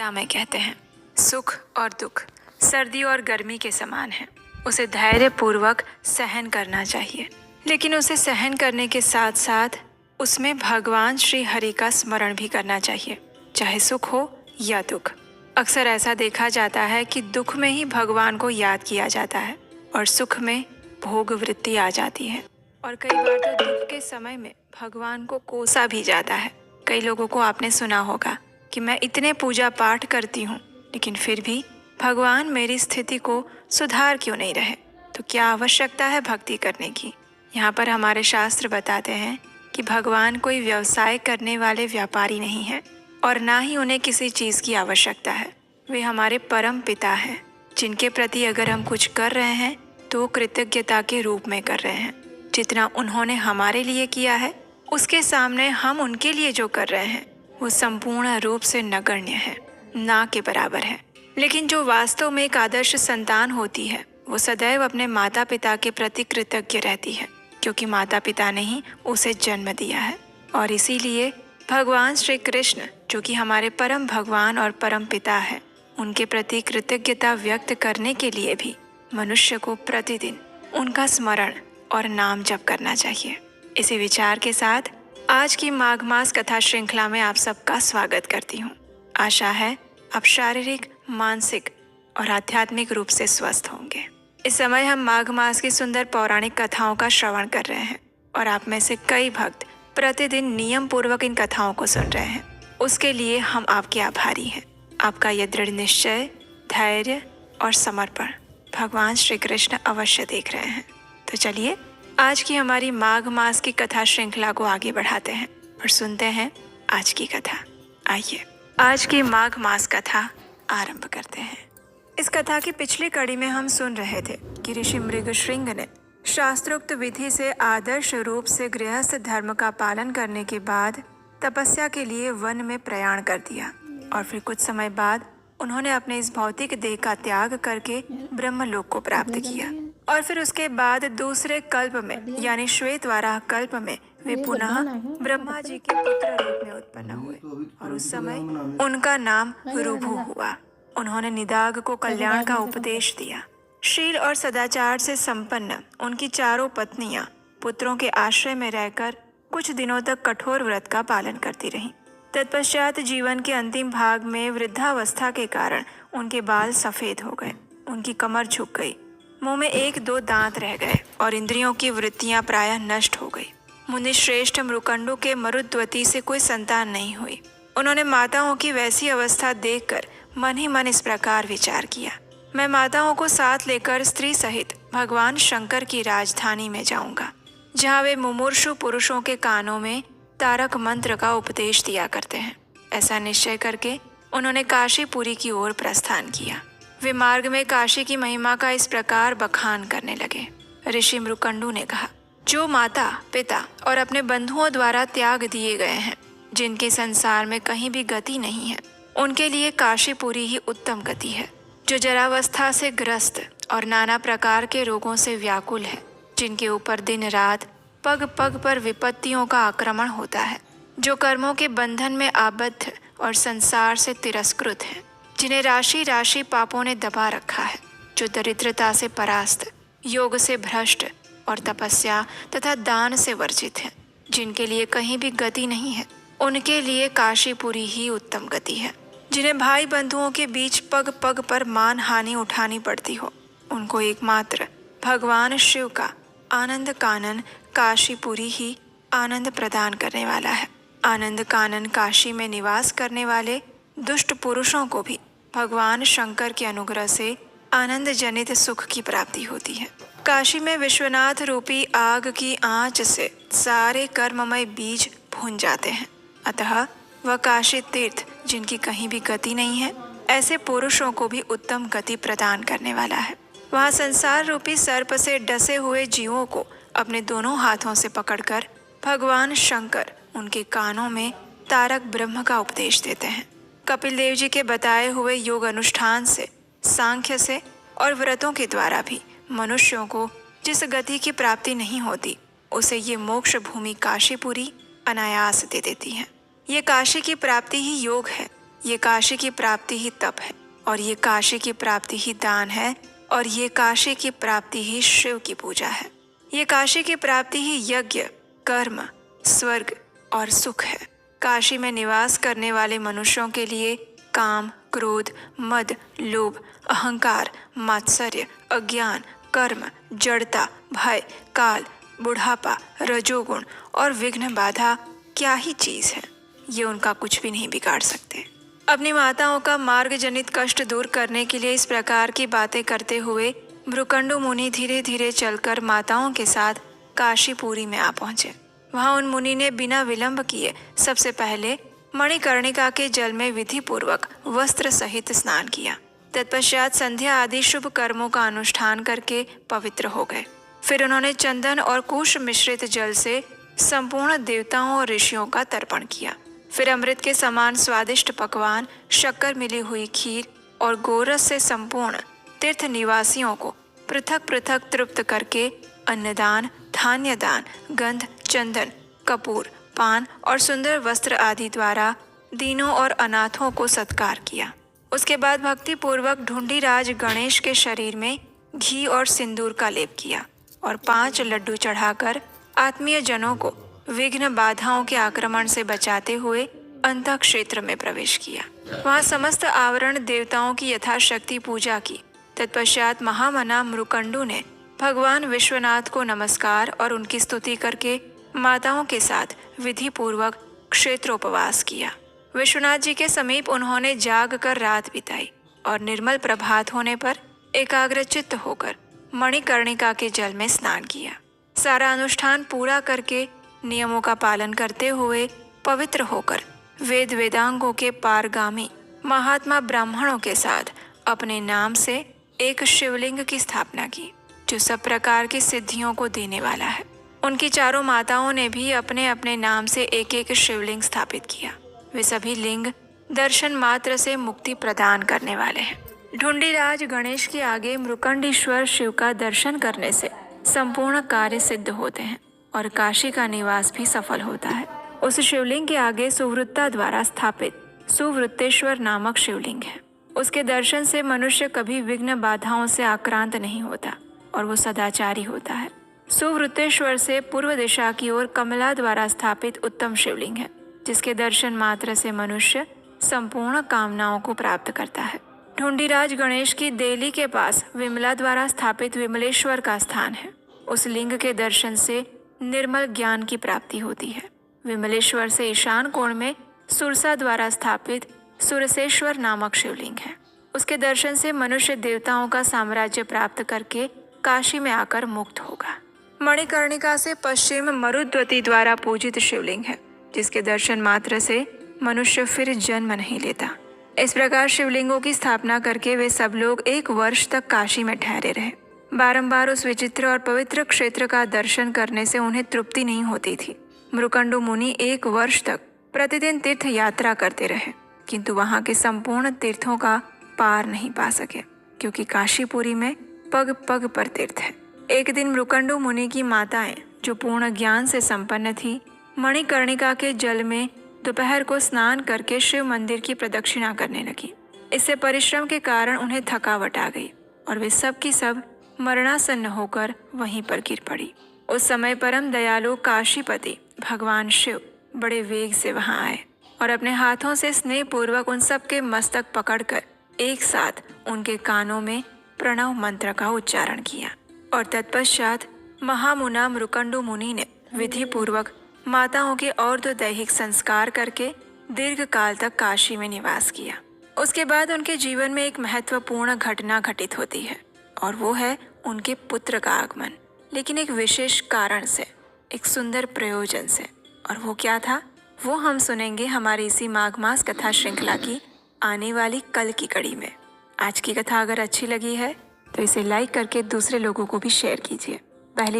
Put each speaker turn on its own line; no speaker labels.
गीता में कहते हैं, सुख और दुख सर्दी और गर्मी के समान है। उसे धैर्य पूर्वक सहन करना चाहिए, लेकिन उसे सहन करने के साथ साथ उसमें भगवान श्री हरि का स्मरण भी करना चाहिए, चाहे सुख हो या दुख। अक्सर ऐसा देखा जाता है कि दुख में ही भगवान को याद किया जाता है और सुख में भोग वृत्ति आ जाती है। और कई बार तो दुख के समय में भगवान को कोसा भी जाता है। कई लोगों को आपने सुना होगा कि मैं इतने पूजा पाठ करती हूँ, लेकिन फिर भी भगवान मेरी स्थिति को सुधार क्यों नहीं रहे। तो क्या आवश्यकता है भक्ति करने की? यहाँ पर हमारे शास्त्र बताते हैं कि भगवान कोई व्यवसाय करने वाले व्यापारी नहीं है और ना ही उन्हें किसी चीज़ की आवश्यकता है। वे हमारे परम पिता हैं, जिनके प्रति अगर हम कुछ कर रहे हैं तो कृतज्ञता के रूप में कर रहे हैं। जितना उन्होंने हमारे लिए किया है, उसके सामने हम उनके लिए जो कर रहे हैं वो संपूर्ण रूप से नगण्य है, ना के बराबर है। लेकिन जो वास्तव में एक आदर्श संतान होती है, वो सदैव अपने माता पिता के प्रति कृतज्ञ रहती है, क्योंकि माता पिता ने ही उसे जन्म दिया है। और इसीलिए भगवान श्री कृष्ण, जो कि हमारे परम भगवान और परम पिता है, उनके प्रति कृतज्ञता व्यक्त करने के लिए भी मनुष्य को प्रतिदिन उनका स्मरण और नाम जप करना चाहिए। इसी विचार के साथ आज की माघ मास कथा श्रृंखला में आप सबका स्वागत करती हूँ। आशा है आप शारीरिक, मानसिक और आध्यात्मिक रूप से स्वस्थ होंगे। इस समय हम माघ मास की सुंदर पौराणिक कथाओं का श्रवण कर रहे हैं और आप में से कई भक्त प्रतिदिन नियम पूर्वक इन कथाओं को सुन रहे हैं। उसके लिए हम आपके आभारी हैं। आपका यह दृढ़ निश्चय, धैर्य और समर्पण भगवान श्री कृष्ण अवश्य देख रहे हैं। तो चलिए आज की हमारी माघ मास की कथा श्रृंखला को आगे बढ़ाते हैं और सुनते हैं आज की कथा। आइए आज की माघ मास कथा आरंभ करते हैं। इस कथा की पिछली कड़ी में हम सुन रहे थे कि ऋषि मृगशृंग ने शास्त्रोक्त विधि से आदर्श रूप से गृहस्थ धर्म का पालन करने के बाद तपस्या के लिए वन में प्रयाण कर दिया और फिर कुछ समय बाद उन्होंने अपने इस भौतिक देह का त्याग करके ब्रह्मलोक को प्राप्त किया। और फिर उसके बाद दूसरे कल्प में यानी श्वेतवाराह कल्प में वे पुनः ब्रह्मा जी के पुत्र रूप में उत्पन्न हुए और उस समय उनका नाम रुभु हुआ। उन्होंने निदाग को कल्याण का उपदेश दिया। शील और सदाचार से संपन्न उनकी चारों पत्नियां पुत्रों के आश्रय में रहकर कुछ दिनों तक कठोर व्रत का पालन करती रहीं। तत्पश्चात जीवन के अंतिम भाग में वृद्धावस्था के कारण उनके बाल सफेद हो गए, उनकी कमर झुक गई, मुंह में 1-2 दांत रह गए और इंद्रियों की वृत्तियां प्रायः नष्ट हो गई। मुनि श्रेष्ठ मृकंडु के मरुद्वती से कोई संतान नहीं हुई। उन्होंने माताओं की वैसी अवस्था देखकर मन ही मन इस प्रकार विचार किया, मैं माताओं को साथ लेकर स्त्री सहित भगवान शंकर की राजधानी में जाऊंगा, जहाँ वे मुमूर्षु पुरुषों के कानों में तारक मंत्र का उपदेश दिया करते हैं। ऐसा निश्चय करके उन्होंने काशीपुरी की ओर प्रस्थान किया। वे मार्ग में काशी की महिमा का इस प्रकार बखान करने लगे। ऋषि मृकंडु ने कहा, जो माता, पिता और अपने बंधुओं द्वारा त्याग दिए गए हैं, जिनके संसार में कहीं भी गति नहीं है, उनके लिए काशीपुरी ही उत्तम गति है। जो जरावस्था से ग्रस्त और नाना प्रकार के रोगों से व्याकुल है, जिनके ऊपर दिन रात पग पग पर विपत्तियों का आक्रमण होता है, जो कर्मों के बंधन में आबद्ध और संसार से तिरस्कृत है, जिन्हें राशि राशि पापों ने दबा रखा है, जो दरिद्रता से परास्त, योग से भ्रष्ट और तपस्या तथा दान से वर्जित है, जिनके लिए कहीं भी गति नहीं है, उनके लिए काशीपुरी ही उत्तम गति है। जिन्हें भाई बंधुओं के बीच पग पग पर मान हानि उठानी पड़ती हो, उनको एकमात्र भगवान शिव का आनंद कानन काशीपुरी ही आनंद प्रदान करने वाला है। आनंद कानन काशी में निवास करने वाले दुष्ट पुरुषों को भी भगवान शंकर के अनुग्रह से आनंद जनित सुख की प्राप्ति होती है। काशी में विश्वनाथ रूपी आग की आंच से सारे कर्ममय बीज भून जाते हैं। अतः वह काशी तीर्थ, जिनकी कहीं भी गति नहीं है, ऐसे पुरुषों को भी उत्तम गति प्रदान करने वाला है। वहाँ संसार रूपी सर्प से डसे हुए जीवों को अपने दोनों हाथों से पकड़कर भगवान शंकर उनके कानों में तारक ब्रह्म का उपदेश देते हैं। कपिल देव जी के बताए हुए योग अनुष्ठान से, सांख्य से और व्रतों के द्वारा भी मनुष्यों को जिस गति की प्राप्ति नहीं होती, उसे ये मोक्ष भूमि काशीपुरी अनायास दे देती है। ये काशी की प्राप्ति ही योग है। ये काशी की प्राप्ति ही तप है, और ये काशी की प्राप्ति ही दान है, और ये काशी की प्राप्ति ही शिव की पूजा है। ये काशी की प्राप्ति ही यज्ञ, कर्म, स्वर्ग और सुख है। काशी में निवास करने वाले मनुष्यों के लिए काम, क्रोध, मद, लोभ, अहंकार, मात्सर्य, अज्ञान, कर्म, जड़ता, भय, काल, बुढ़ापा, रजोगुण और विघ्न बाधा क्या ही चीज है। ये उनका कुछ भी नहीं बिगाड़ सकते। अपनी माताओं का मार्ग जनित कष्ट दूर करने के लिए इस प्रकार की बातें करते हुए भ्रुकंडु मुनि धीरे धीरे चलकर माताओं के साथ काशीपुरी में आ पहुंचे। वहां उन मुनि ने बिना विलंब किए सबसे पहले मणिकर्णिका के जल में विधि पूर्वक वस्त्र सहित स्नान किया। तत्पश्चात संध्या आदि शुभ कर्मों का अनुष्ठान करके पवित्र हो गए। फिर उन्होंने चंदन और कुश मिश्रित जल से संपूर्ण देवताओं और ऋषियों का तर्पण किया। फिर अमृत के समान स्वादिष्ट पकवान, शक्कर मिली हुई खीर और गोरस से संपूर्ण तीर्थ निवासियों को पृथक पृथक तृप्त करके अन्नदान, धान्य दान, गंध, चंदन, कपूर, पान और सुंदर वस्त्र आदि द्वारा दीनों और अनाथों को सत्कार किया। उसके बाद भक्ति पूर्वक ढूंढीराज गणेश के शरीर में घी और सिंदूर का लेप किया और 5 लड्डू चढ़ाकर आत्मीय जनों को विघ्न बाधाओं के आक्रमण से बचाते हुए अंतः क्षेत्र में प्रवेश किया। वहां समस्त आवरण देवताओं की यथाशक्ति पूजा की। तत्पश्चात महामना मृकंडु ने भगवान विश्वनाथ को नमस्कार और उनकी स्तुति करके माताओं के साथ विधि पूर्वक क्षेत्रोपवास किया। विश्वनाथ जी के समीप उन्होंने जाग कर रात बिताई और निर्मल प्रभात होने पर एकाग्रचित्त होकर मणिकर्णिका के जल में स्नान किया। सारा अनुष्ठान पूरा करके नियमों का पालन करते हुए पवित्र होकर वेद वेदांगों के पारगामी महात्मा ब्राह्मणों के साथ अपने नाम से एक शिवलिंग की स्थापना की, जो सब प्रकार की सिद्धियों को देने वाला है। उनकी चारों माताओं ने भी अपने अपने नाम से एक एक शिवलिंग स्थापित किया। वे सभी लिंग दर्शन मात्र से मुक्ति प्रदान करने वाले हैं। ढूंढीराज गणेश के आगे मृकंडीश्वर शिव का दर्शन करने से संपूर्ण कार्य सिद्ध होते हैं और काशी का निवास भी सफल होता है। उस शिवलिंग के आगे सुवृत्ता द्वारा स्थापित सुवृत्तेश्वर नामक शिवलिंग है। उसके दर्शन से मनुष्य कभी विघ्न बाधाओं से आक्रांत नहीं होता और वो सदाचारी होता है। सुवृत्तेश्वर से पूर्व दिशा की ओर कमला द्वारा स्थापित उत्तम शिवलिंग है, जिसके दर्शन मात्र से मनुष्य संपूर्ण कामनाओं को प्राप्त करता है। ढूंढीराज गणेश की देली के पास विमला द्वारा स्थापित विमलेश्वर का स्थान है। उस लिंग के दर्शन से निर्मल ज्ञान की प्राप्ति होती है। विमलेश्वर से ईशान कोण में सुरसा द्वारा स्थापित सुरसेश्वर नामक शिवलिंग है। उसके दर्शन से मनुष्य देवताओं का साम्राज्य प्राप्त करके काशी में आकर मुक्त होगा। मणिकर्णिका से पश्चिम मरुद्वती द्वारा पूजित शिवलिंग है, जिसके दर्शन मात्र से मनुष्य फिर जन्म नहीं लेता। इस प्रकार शिवलिंगों की स्थापना करके वे सब लोग 1 वर्ष तक काशी में ठहरे रहे। बारंबार उस विचित्र और पवित्र क्षेत्र का दर्शन करने से उन्हें तृप्ति नहीं होती थी। मृकंडु मुनि 1 वर्ष तक प्रतिदिन तीर्थ यात्रा करते रहे, किंतु वहां के संपूर्ण तीर्थों का पार नहीं पा सके, क्योंकि काशीपुरी में पग पग पर तीर्थ है। एक दिन मृकंडु मुनि की माताएं, जो पूर्ण ज्ञान से संपन्न थी, मणिकर्णिका के जल में दोपहर को स्नान करके शिव मंदिर की प्रदक्षिणा करने लगी। इससे परिश्रम के कारण उन्हें थकावट आ गई और वे सब की सब मरणासन्न होकर वहीं पर गिर पड़ी। उस समय परम दयालु काशीपति भगवान शिव बड़े वेग से वहां आए और अपने हाथों से स्नेह पूर्वक उन सब के मस्तक पकड़कर एक साथ उनके कानों में प्रणव मंत्र का उच्चारण किया और तत्पश्चात महामुना मृकंडु मुनि ने विधि पूर्वक माताओं के और्ध्वदैहिक संस्कार करके दीर्घ काल तक काशी में निवास किया। उसके बाद उनके जीवन में एक महत्वपूर्ण घटना घटित होती है और वो है उनके पुत्र का आगमन, लेकिन एक विशेष कारण से, एक सुंदर प्रयोजन से। और वो क्या था, वो हम सुनेंगे हमारी इसी माघ मास कथा श्रृंखला की आने वाली कल की कड़ी में। आज की कथा अगर अच्छी लगी है तो इसे लाइक करके दूसरे लोगों को भी शेयर कीजिए। पहली